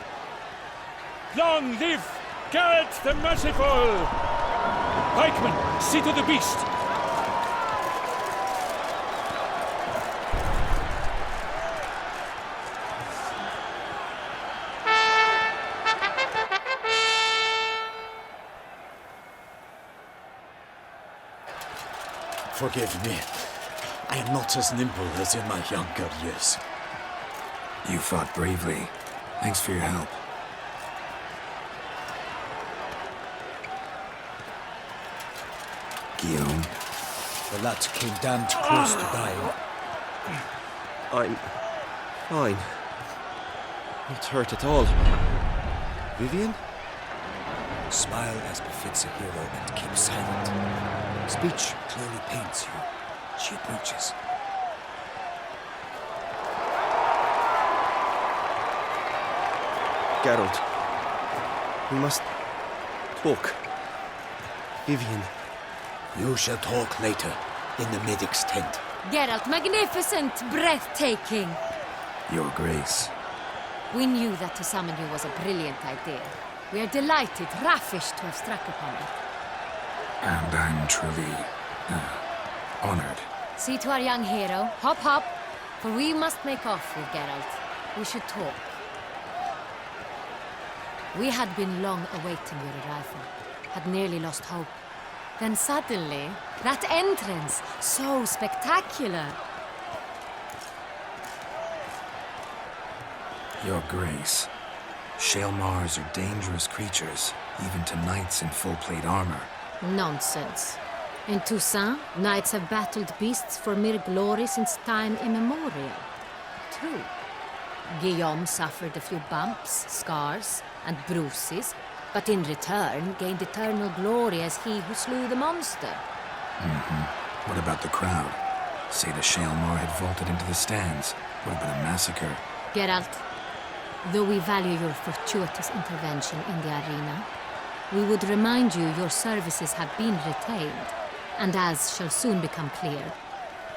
Long live Geralt the Merciful! Pikeman, see to the beast. Forgive me. I am not as nimble as in my younger years. You fought bravely. Thanks for your help. Guillaume? The lad came damned close to dying. I'm fine. Not hurt at all. Vivian? Smile as befits a hero and keep silent. Speech clearly pains you. She approaches. Geralt, we must talk. Vivian. You shall talk later, in the medic's tent. Geralt, magnificent, breathtaking. Your Grace. We knew that to summon you was a brilliant idea. We are delighted, ravished to have struck upon it. And I'm truly honored. See to our young hero. Hop, hop, for we must make off with Geralt. We should talk. We had been long awaiting your arrival, had nearly lost hope. Then suddenly, that entrance, so spectacular. Your Grace, Shaelmars are dangerous creatures, even to knights in full-plate armor. Nonsense. In Toussaint, knights have battled beasts for mere glory since time immemorial. True. Guillaume suffered a few bumps, scars, and bruises, but in return gained eternal glory as he who slew the monster. What about the crowd? Say the Shaelmar had vaulted into the stands. Would have been a massacre. Geralt, though we value your fortuitous intervention in the arena, we would remind you your services have been retained, and as shall soon become clear,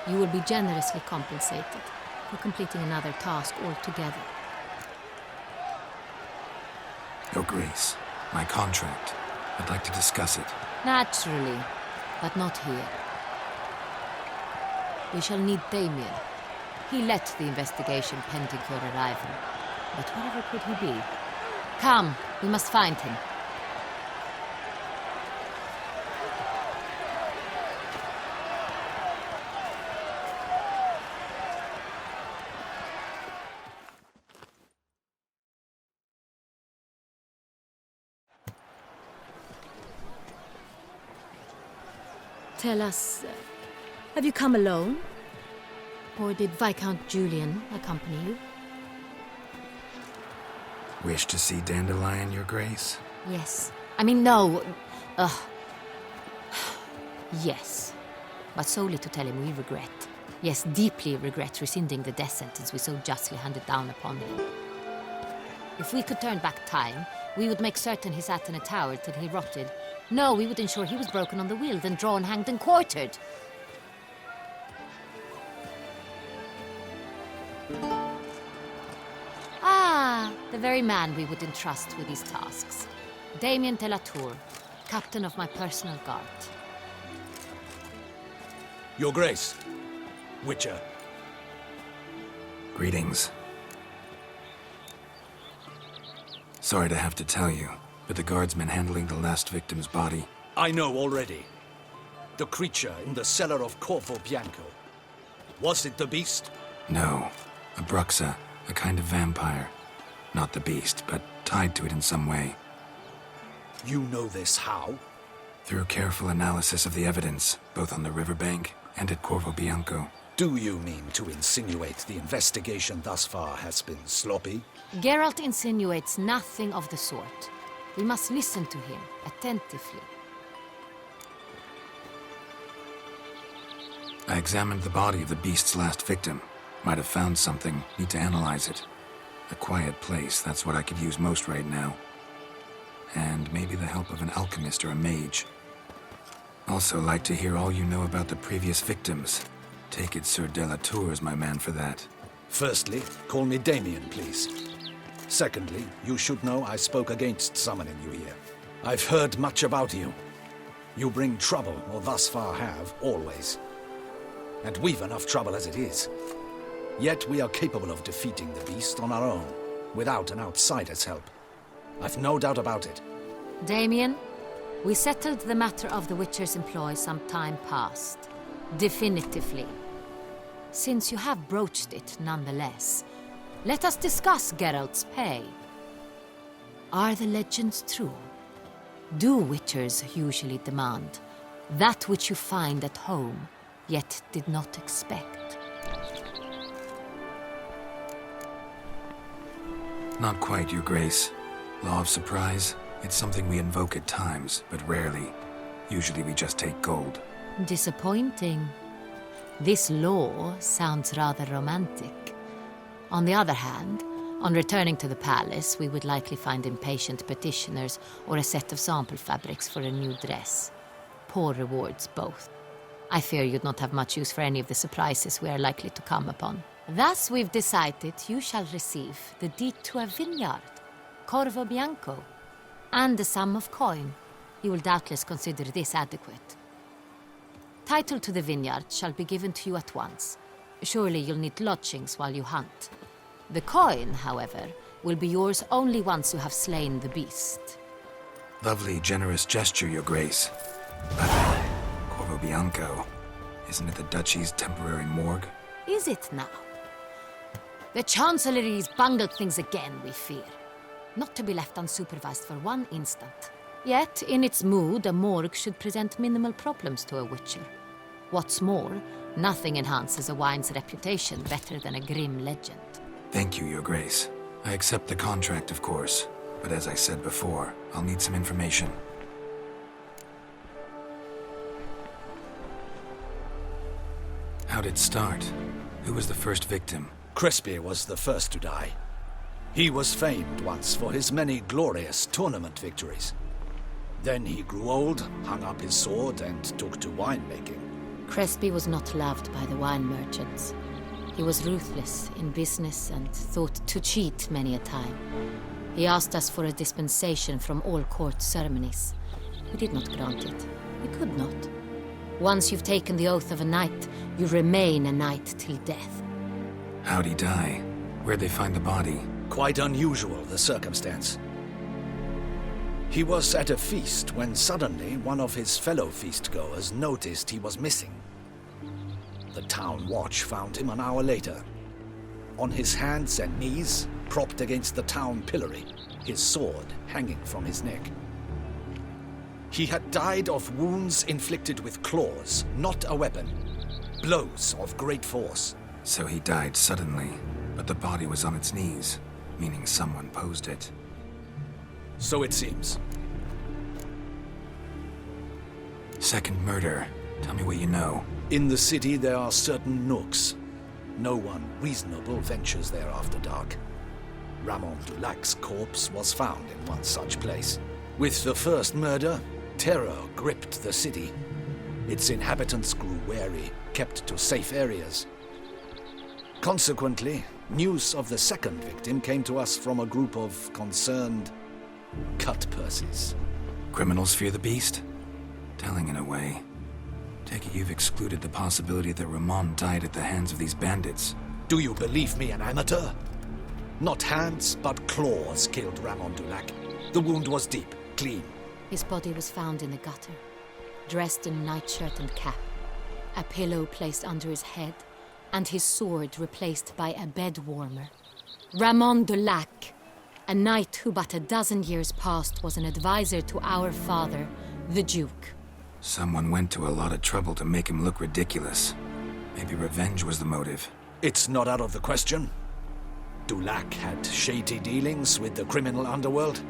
you will be generously compensated for completing another task altogether. Your Grace, my contract. I'd like to discuss it. Naturally, but not here. We shall need Damien. He led the investigation pending your arrival. But wherever could he be? Come, we must find him. Tell us, have you come alone? Or did Viscount Julian accompany you? Wish to see Dandelion, Your Grace? Yes. I mean, no. Yes. But solely to tell him we regret. Yes, deeply regret rescinding the death sentence we so justly handed down upon him. If we could turn back time, we would make certain he sat in a tower till he rotted. No, we would ensure he was broken on the wheel, then drawn, hanged, and quartered. Ah, the very man we would entrust with these tasks. Damien de la Tour, captain of my personal guard. Your Grace, Witcher. Greetings. Sorry to have to tell you, but the guardsman handling the last victim's body... I know already. The creature in the cellar of Corvo Bianco. Was it the beast? No. A Bruxa, a kind of vampire. Not the beast, but tied to it in some way. You know this how? Through careful analysis of the evidence, both on the riverbank and at Corvo Bianco. Do you mean to insinuate the investigation thus far has been sloppy? Geralt insinuates nothing of the sort. We must listen to him attentively. I examined the body of the beast's last victim. Might have found something. Need to analyze it. A quiet place, that's what I could use most right now. And maybe the help of an alchemist or a mage. Also like to hear all you know about the previous victims. Take it Sir de la Tour is my man for that. Firstly, call me Damien, please. Secondly, you should know I spoke against summoning you here. I've heard much about you. You bring trouble, or thus far have, always. And we've enough trouble as it is. Yet we are capable of defeating the beast on our own, without an outsider's help. I've no doubt about it. Damien, we settled the matter of the Witcher's employ some time past. Definitively. Since you have broached it nonetheless, let us discuss Geralt's pay. Are the legends true? Do Witchers usually demand that which you find at home, yet did not expect? Not quite, Your Grace. Law of surprise, it's something we invoke at times, but rarely. Usually we just take gold. Disappointing. This law sounds rather romantic. On the other hand, on returning to the palace, we would likely find impatient petitioners or a set of sample fabrics for a new dress. Poor rewards, both. I fear you'd not have much use for any of the surprises we are likely to come upon. Thus, we've decided you shall receive the deed to a vineyard, Corvo Bianco, and a sum of coin. You will doubtless consider this adequate. Title to the vineyard shall be given to you at once. Surely you'll need lodgings while you hunt. The coin, however, will be yours only once you have slain the beast. Lovely, generous gesture, Your Grace. But Corvo Bianco, isn't it the Duchy's temporary morgue? Is it now? The Chancellery's bungled things again, we fear. Not to be left unsupervised for one instant. Yet, in its mood, a morgue should present minimal problems to a witcher. What's more, nothing enhances a wine's reputation better than a grim legend. Thank you, Your Grace. I accept the contract, of course. But as I said before, I'll need some information. How'd it start? Who was the first victim? Crespi was the first to die. He was famed once for his many glorious tournament victories. Then he grew old, hung up his sword, and took to winemaking. Crespi was not loved by the wine merchants. He was ruthless in business and thought to cheat many a time. He asked us for a dispensation from all court ceremonies. We did not grant it. We could not. Once you've taken the oath of a knight, you remain a knight till death. How'd he die? Where'd they find the body? Quite unusual, the circumstance. He was at a feast when suddenly one of his fellow feastgoers noticed he was missing. The town watch found him an hour later. On his hands and knees, propped against the town pillory, his sword hanging from his neck. He had died of wounds inflicted with claws, not a weapon. Blows of great force. So he died suddenly, but the body was on its knees, meaning someone posed it. So it seems. Second murder. Tell me what you know. In the city there are certain nooks. No one reasonable ventures there after dark. Ramon Dulac's corpse was found in one such place. With the first murder, terror gripped the city. Its inhabitants grew wary, kept to safe areas. Consequently, news of the second victim came to us from a group of concerned cut-purses. Criminals fear the beast? Telling in a way. Take it you've excluded the possibility that Ramon died at the hands of these bandits. Do you believe me an amateur? Not hands, but claws killed Ramon Dulac. The wound was deep, clean. His body was found in the gutter, dressed in nightshirt and cap, a pillow placed under his head, and his sword replaced by a bed warmer. Ramon Dulac, a knight who but a dozen years past was an advisor to our father, the Duke. Someone went to a lot of trouble to make him look ridiculous. Maybe revenge was the motive. It's not out of the question. Dulac had shady dealings with the criminal underworld,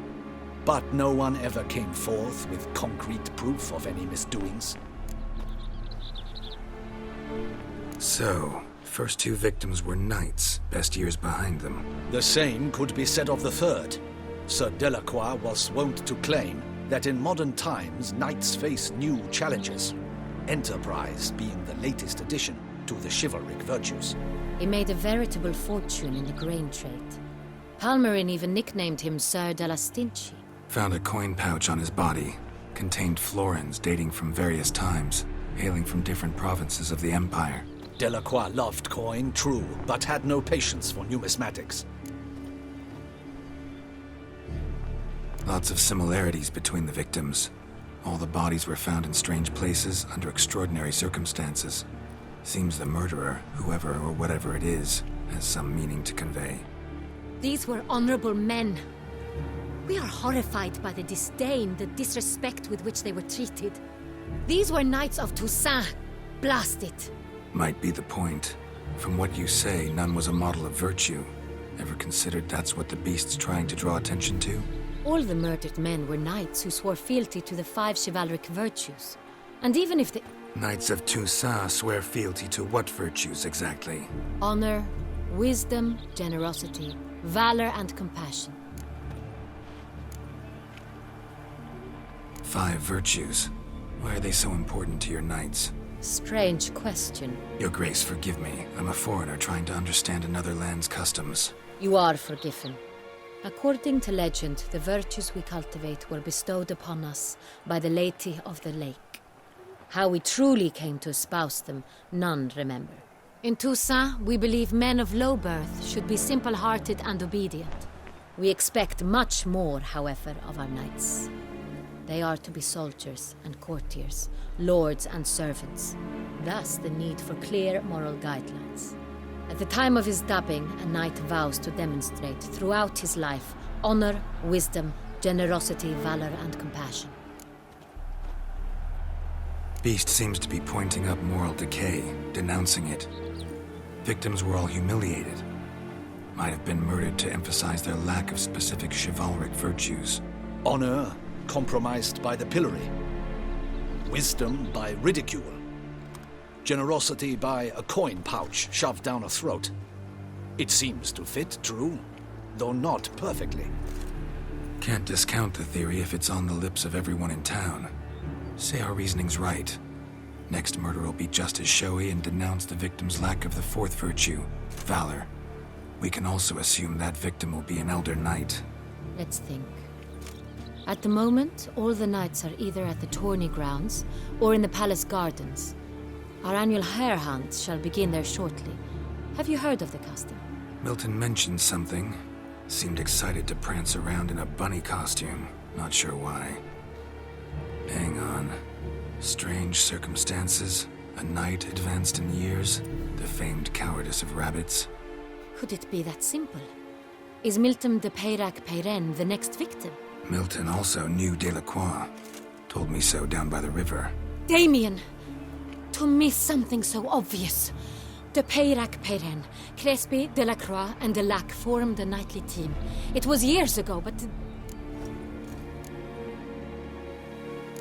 but no one ever came forth with concrete proof of any misdoings. So, first two victims were knights, best years behind them. The same could be said of the third. Sir Delacroix was wont to claim that in modern times knights face new challenges, enterprise being the latest addition to the chivalric virtues. He made a veritable fortune in the grain trade. Palmerin even nicknamed him Sir Dlc. Found a coin pouch on his body. Contained florins dating from various times, hailing from different provinces of the Empire. Delacroix loved coin, true, but had no patience for numismatics. Lots of similarities between the victims. All the bodies were found in strange places under extraordinary circumstances. Seems the murderer, whoever or whatever it is, has some meaning to convey. These were honorable men. We are horrified by the disdain, the disrespect with which they were treated. These were knights of Toussaint. Blast it. Might be the point. From what you say, none was a model of virtue. Ever considered that's what the beast's trying to draw attention to? All the murdered men were knights who swore fealty to the 5 chivalric virtues. And even if the... Knights of Toussaint swear fealty to what virtues exactly? Honor, wisdom, generosity, valor, and compassion. 5 virtues. Why are they so important to your knights? Strange question. Your Grace, forgive me. I'm a foreigner trying to understand another land's customs. You are forgiven. According to legend, the virtues we cultivate were bestowed upon us by the Lady of the Lake. How we truly came to espouse them, none remember. In Toussaint, we believe men of low birth should be simple-hearted and obedient. We expect much more, however, of our knights. They are to be soldiers and courtiers, lords and servants. Thus, the need for clear moral guidelines. At the time of his dubbing, a knight vows to demonstrate throughout his life honor, wisdom, generosity, valor, and compassion. Beast seems to be pointing up moral decay, denouncing it. Victims were all humiliated. Might have been murdered to emphasize their lack of specific chivalric virtues. Honor compromised by the pillory. Wisdom by ridicule. Generosity by a coin pouch shoved down a throat. It seems to fit, true, though not perfectly. Can't discount the theory if it's on the lips of everyone in town. Say our reasoning's right. Next murder will be just as showy and denounce the victim's lack of the fourth virtue, valor. We can also assume that victim will be an elder knight. Let's think. At the moment, all the knights are either at the tourney grounds or in the palace gardens. Our annual hare hunt shall begin there shortly. Have you heard of the custom? Milton mentioned something. Seemed excited to prance around in a bunny costume. Not sure why. Hang on. Strange circumstances. A knight advanced in years. The famed cowardice of rabbits. Could it be that simple? Is Milton de Peyrac-Peyren the next victim? Milton also knew Delacroix. Told me so down by the river. Damien! To miss something so obvious. De Peyrac-Peyren, Crespi, Delacroix, and Delac formed a knightly team. It was years ago, but...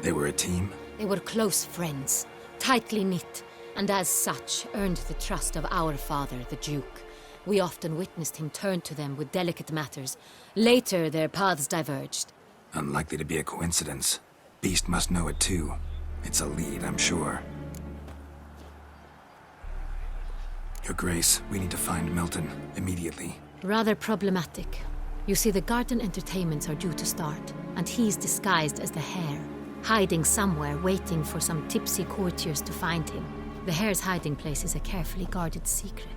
They were a team? They were close friends, tightly knit, and as such earned the trust of our father, the Duke. We often witnessed him turn to them with delicate matters. Later, their paths diverged. Unlikely to be a coincidence. Beast must know it too. It's a lead, I'm sure. Your Grace, we need to find Milton, immediately. Rather problematic. You see, the garden entertainments are due to start, and he's disguised as the hare, hiding somewhere, waiting for some tipsy courtiers to find him. The hare's hiding place is a carefully guarded secret.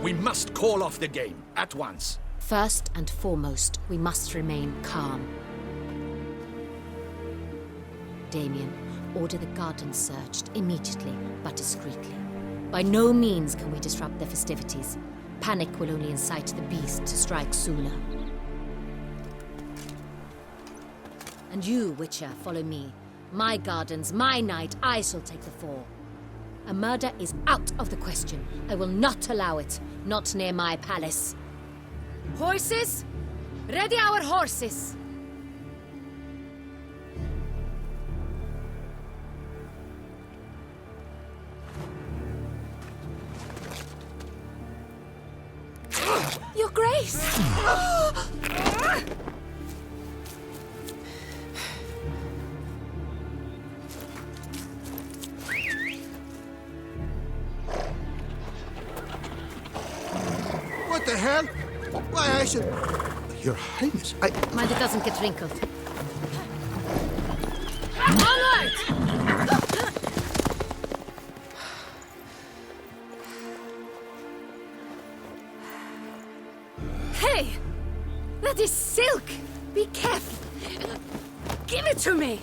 We must call off the game, at once. First and foremost, we must remain calm. Damien, order the garden searched immediately, but discreetly. By no means can we disrupt the festivities. Panic will only incite the beast to strike sooner. And you, Witcher, follow me. My gardens, my night, I shall take the fall. A murder is out of the question. I will not allow it. Not near my palace. Horses? Ready our horses! Your Grace! What the hell? Why, I should... Your Highness, Mind it doesn't get wrinkled. Onward! Hey! That is silk! Be careful! Give it to me!